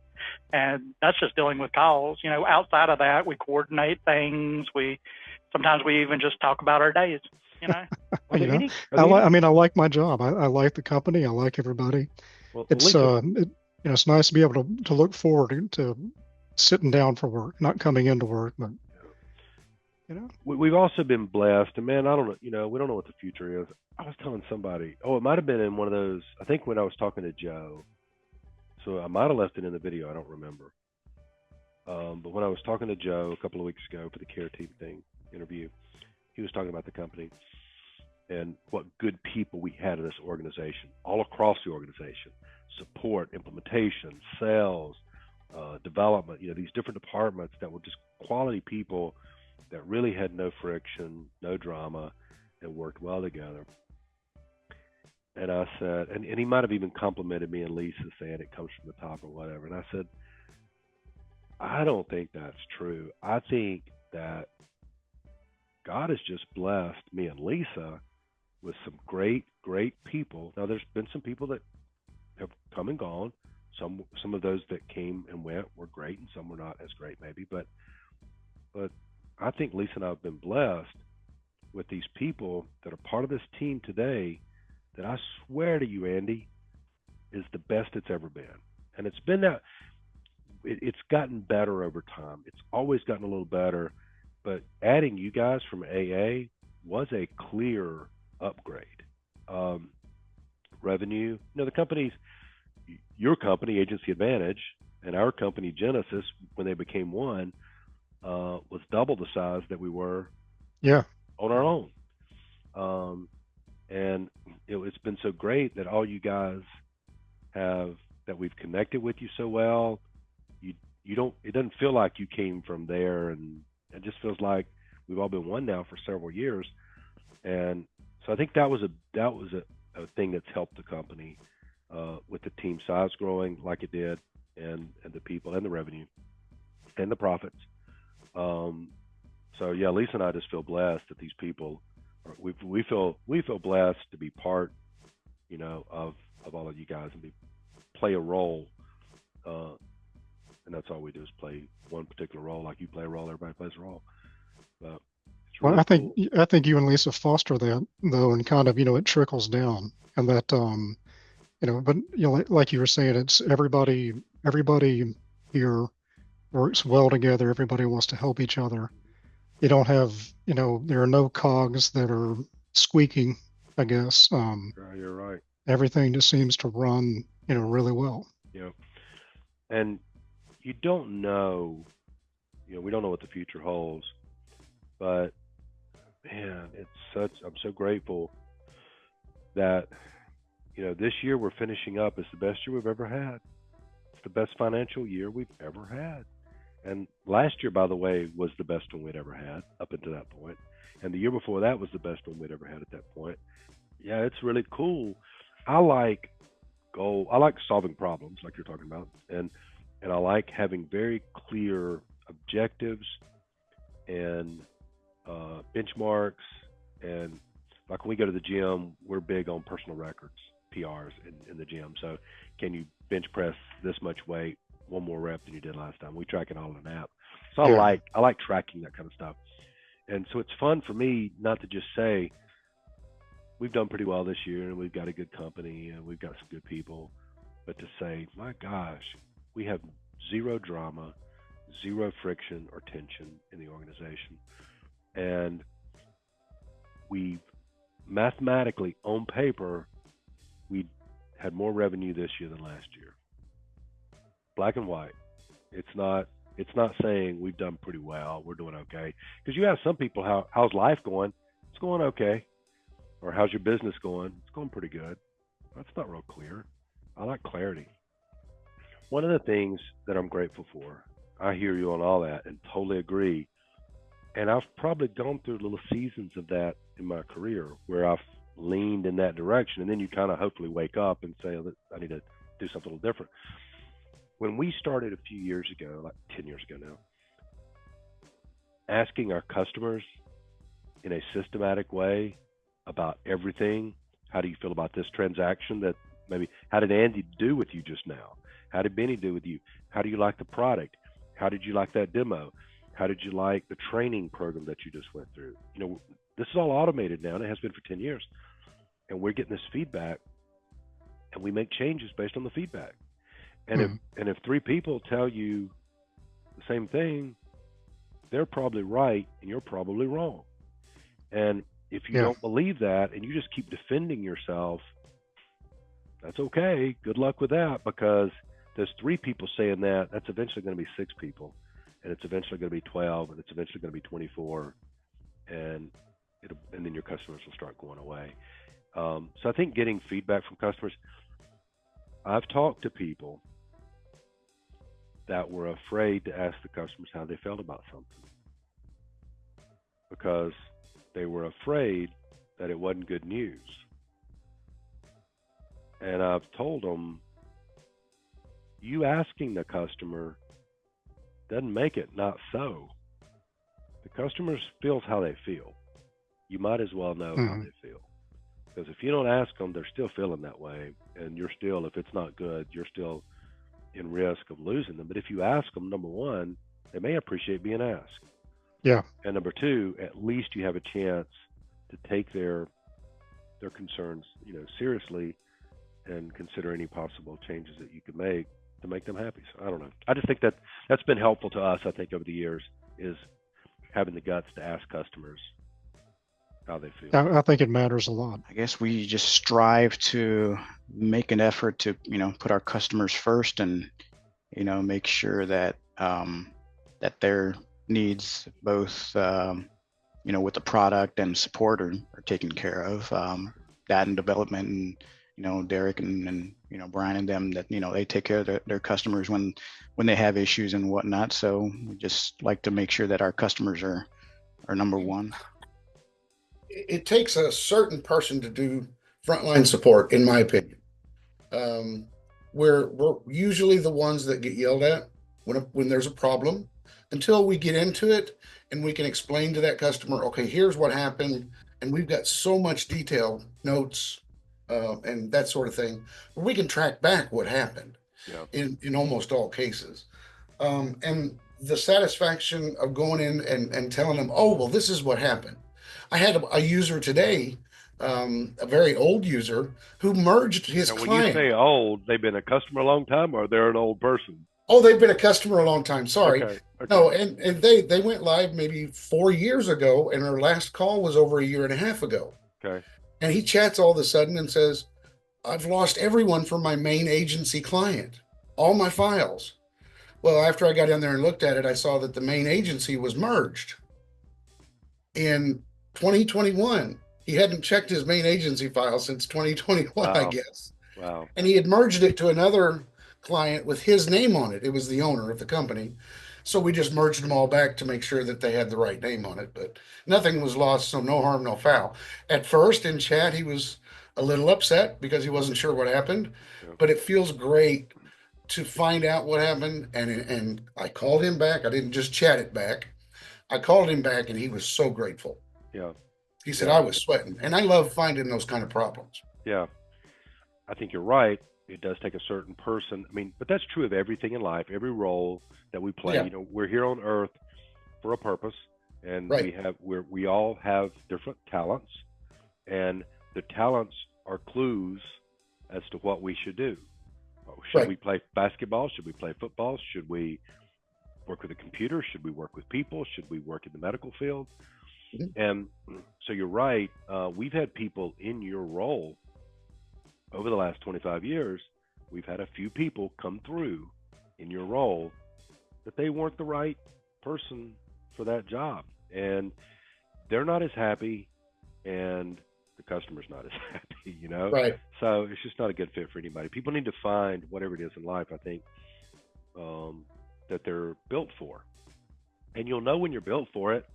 and that's just dealing with calls. Outside of that, we coordinate things. Sometimes we even just talk about our days.
I like my job. I like the company. I like everybody. Well, it's nice to be able to look forward to sitting down for work, not coming into work, but
We've also been blessed, and man, I don't know, we don't know what the future is. I was telling somebody, it might have been in one of those, I think when I was talking to Joe, so I might have left it in the video, I don't remember. But when I was talking to Joe a couple of weeks ago for the Care Team thing interview, he was talking about the company and what good people we had in this organization, all across the organization, support, implementation, sales, development, these different departments that were just quality people that really had no friction, no drama, and worked well together. And I said, and he might have even complimented me and Lisa saying it comes from the top or whatever. And I said, I don't think that's true. I think that God has just blessed me and Lisa with some great, great people. Now, there's been some people that have come and gone. Some of those that came and went were great, and some were not as great, maybe. But I think Lisa and I have been blessed with these people that are part of this team today that I swear to you, Andy, is the best it's ever been. And it's been that, it's gotten better over time. It's always gotten a little better. But adding you guys from AA was a clear upgrade. Revenue, the companies, your company, Agency Advantage, and our company, Genesis, when they became one, was double the size that we were on our own. And it's been so great that all you guys have, that we've connected with you so well. It doesn't feel like you came from there, and it just feels like we've all been one now for several years. And so I think that was a thing that's helped the company with the team size growing like it did, and the people and the revenue and the profits. So yeah, Lisa and I just feel blessed that these people we feel blessed to be part, of all of you guys and play a role. And that's all we do is play one particular role. Like you play a role, everybody plays a role. But it's really cool.
I think you and Lisa foster that though, and kind of, it trickles down, and that, but like you were saying, it's everybody here works well together. Everybody wants to help each other. You don't have, there are no cogs that are squeaking, I guess.
You're right.
Everything just seems to run, really well.
Yeah. And you don't know, we don't know what the future holds, but man, I'm so grateful that, this year we're finishing up. It's the best year we've ever had. It's the best financial year we've ever had. And last year, by the way, was the best one we'd ever had up until that point. And the year before that was the best one we'd ever had at that point. Yeah, it's really cool. I like solving problems like you're talking about. And I like having very clear objectives and benchmarks. And like when we go to the gym, we're big on personal records, PRs in the gym. So can you bench press this much weight, one more rep than you did last time? We track it all in an app. So I like tracking that kind of stuff. And so it's fun for me not to just say we've done pretty well this year and we've got a good company and we've got some good people, but to say, my gosh, we have zero drama, zero friction or tension in the organization. And we mathematically, on paper, we had more revenue this year than last year. Black and white. It's not saying we've done pretty well, we're doing okay. Because you ask some people, how's life going? It's going okay. Or how's your business going? It's going pretty good. That's not real clear. I like clarity. One of the things that I'm grateful for, I hear you on all that and totally agree. And I've probably gone through little seasons of that in my career where I've leaned in that direction. And then you kind of hopefully wake up and say, I need to do something a little different. When we started a few years ago, like 10 years ago now, asking our customers in a systematic way about everything, how do you feel about this transaction that maybe, how did Andy do with you just now? How did Benny do with you? How do you like the product? How did you like that demo? How did you like the training program that you just went through? This is all automated now, and it has been for 10 years. And we're getting this feedback, and we make changes based on the feedback. And if 3 people tell you same thing, they're probably right and you're probably wrong. And if you
Yeah.
don't believe that and you just keep defending yourself, that's okay. Good luck with that, because there's 3 people saying that. That's eventually going to be 6 people, and it's eventually going to be 12, and it's eventually going to be 24, and then your customers will start going away. So I think getting feedback from customers. I've talked to people that were afraid to ask the customers how they felt about something because they were afraid that it wasn't good news. And I've told them, you asking the customer doesn't make it not so. The customer feels how they feel. You might as well know how they feel. Because if you don't ask them, they're still feeling that way. And you're still, if it's not good, you're still in risk of losing them. But if you ask them, number one, they may appreciate being asked.
Yeah.
And number two, at least you have a chance to take their concerns, seriously, and consider any possible changes that you could make to make them happy. So I don't know. I just think that's been helpful to us, I think, over the years, is having the guts to ask customers how they feel.
I think it matters a lot.
I guess we just strive to make an effort to, put our customers first and, make sure that that their needs, both, with the product and support are taken care of. That and development, and Derek and Brian and them, that they take care of their customers when they have issues and whatnot. So we just like to make sure that our customers are number one.
It takes a certain person to do frontline support, in my opinion. We're usually the ones that get yelled at when there's a problem, until we get into it and we can explain to that customer, okay, here's what happened, and we've got so much detailed notes and that sort of thing, where we can track back what happened.
Yeah.
In almost all cases. And the satisfaction of going in and telling them, oh, well, this is what happened. I had a user today, a very old user, who merged his
When
client.
you say old, they've been a customer a long time, or they're an old person?
Oh, they've been a customer a long time. Sorry.
Okay.
No, and they went live maybe 4 years ago, and our last call was over a year and a half ago.
Okay.
And he chats all of a sudden and says, I've lost everyone from my main agency client, all my files. Well, after I got in there and looked at it, I saw that the main agency was merged in 2021. He hadn't checked his main agency file since 2021,
Wow.
I guess.
Wow.
And he had merged it to another client with his name on it. It was the owner of the company. So we just merged them all back to make sure that they had the right name on it. But nothing was lost, so no harm, no foul. At first in chat, he was a little upset because he wasn't sure what happened.
Yeah.
But it feels great to find out what happened. And I called him back. I didn't just chat it back. I called him back, and he was so grateful.
Yeah.
He said,
Yeah.
I was sweating. And I love finding those kind of problems.
Yeah. I think you're right. It does take a certain person. I mean, but that's true of everything in life, every role that we play.
Yeah.
We're here on earth for a purpose, and
Right.
we all have different talents, and the talents are clues as to what we should do. Should
Right.
we play basketball? Should we play football? Should we work with a computer? Should we work with people? Should we work in the medical field?
Mhm.
And so you're right. We've had people in your role over the last 25 years. We've had a few people come through in your role that they weren't the right person for that job, and they're not as happy, and the customer's not as happy,
Right.
So it's just not a good fit for anybody. People need to find whatever it is in life, I think, that they're built for. And you'll know when you're built for it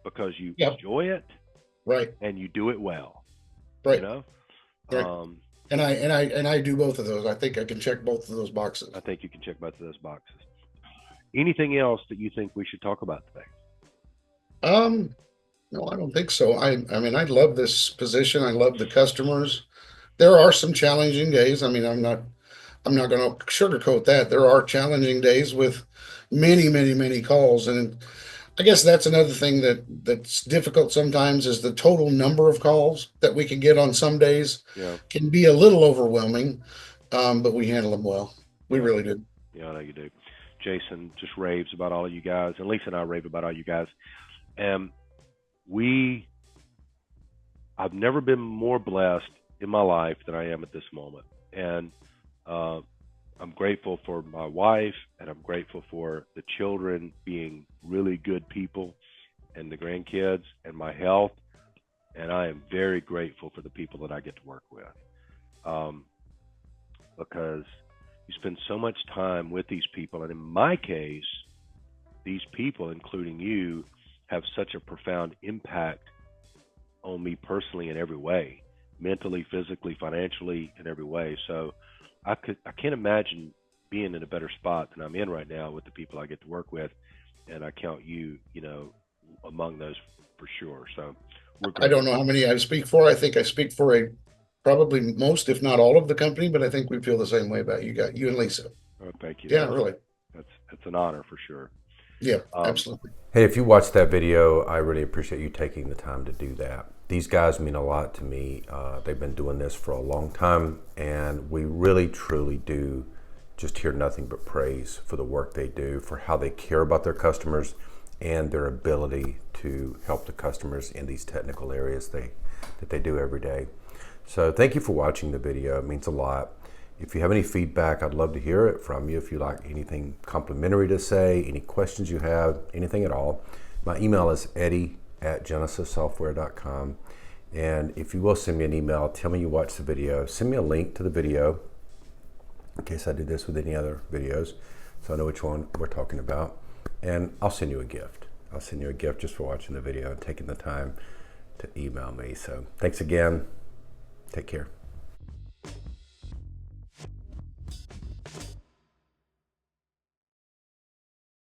because you
Yep.
enjoy it
Right.
and you do it well.
Right.
Right.
And I do both of those. I think I can check both of those boxes.
I think you can check both of those boxes. Anything else that you think we should talk about today?
No, I don't think so. I mean, I love this position. I love the customers. There are some challenging days. I mean, I'm not going to sugarcoat that. There are challenging days with many, many, many calls, and I guess that's another thing that's difficult sometimes, is the total number of calls that we can get on some days
Yeah.
can be a little overwhelming, but we handle them well. We really do.
Yeah, I know you do. Jason just raves about all of you guys, and Lisa and I rave about all you guys. And I've never been more blessed in my life than I am at this moment. And I'm grateful for my wife, and I'm grateful for the children being really good people, and the grandkids, and my health. And I am very grateful for the people that I get to work with, because you spend so much time with these people. And in my case, these people, including you, have such a profound impact on me personally in every way, mentally, physically, financially, in every way. So I can't imagine being in a better spot than I'm in right now with the people I get to work with. And I count you, among those for sure. So
I don't know how many I speak for. I think I speak for probably most, if not all of the company, but I think we feel the same way about you and Lisa.
Oh, thank you.
Yeah, really.
That's an honor for sure.
Yeah, absolutely.
Hey, if you watched that video, I really appreciate you taking the time to do that. These guys mean a lot to me. They've been doing this for a long time, and we really, truly do just hear nothing but praise for the work they do, for how they care about their customers, and their ability to help the customers in these technical areas that they do every day. So thank you for watching the video. It means a lot. If you have any feedback, I'd love to hear it from you. If you like anything complimentary to say, any questions you have, anything at all, my email is eddie@genesissoftware.com. And if you will send me an email, tell me you watched the video, send me a link to the video in case I do this with any other videos, so I know which one we're talking about. And I'll send you a gift. I'll send you a gift just for watching the video and taking the time to email me. So thanks again. Take care.